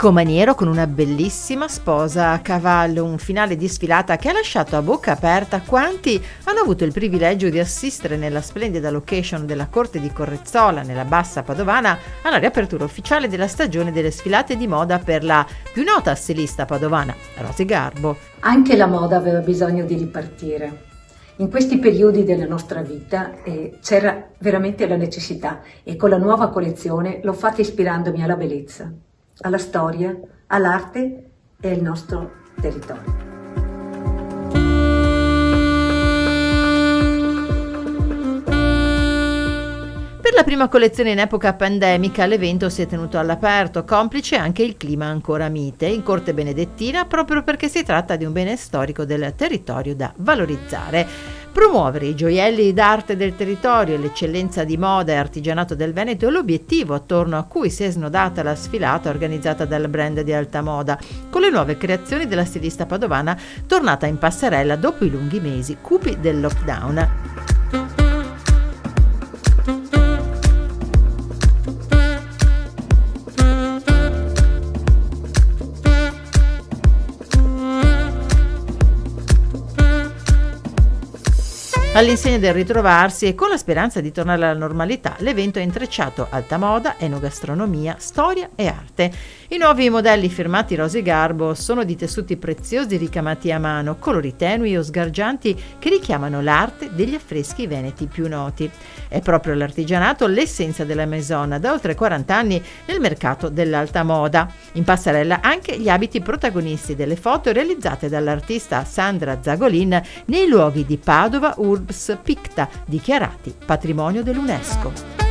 Ecomaniero con una bellissima sposa a cavallo, un finale di sfilata che ha lasciato a bocca aperta quanti hanno avuto il privilegio di assistere nella splendida location della Corte di Correzzola, nella Bassa Padovana, alla riapertura ufficiale della stagione delle sfilate di moda per la più nota stilista padovana, Rosy Garbo. Anche la moda aveva bisogno di ripartire. In questi periodi della nostra vita c'era veramente la necessità e con la nuova collezione l'ho fatta ispirandomi alla bellezza, alla storia, all'arte e al nostro territorio. Per la prima collezione in epoca pandemica l'evento si è tenuto all'aperto, complice anche il clima ancora mite, in Corte Benedettina, proprio perché si tratta di un bene storico del territorio da valorizzare. Promuovere i gioielli d'arte del territorio e l'eccellenza di moda e artigianato del Veneto è l'obiettivo attorno a cui si è snodata la sfilata organizzata dal brand di alta moda, con le nuove creazioni della stilista padovana tornata in passerella dopo i lunghi mesi cupi del lockdown. All'insegna del ritrovarsi e con la speranza di tornare alla normalità, l'evento ha intrecciato alta moda, enogastronomia, storia e arte. I nuovi modelli firmati Rosy Garbo sono di tessuti preziosi ricamati a mano, colori tenui o sgargianti che richiamano l'arte degli affreschi veneti più noti. È proprio l'artigianato l'essenza della Maison, da oltre 40 anni nel mercato dell'alta moda. In passerella anche gli abiti protagonisti delle foto realizzate dall'artista Sandra Zagolin nei luoghi di Padova Urbs Picta, dichiarati patrimonio dell'UNESCO.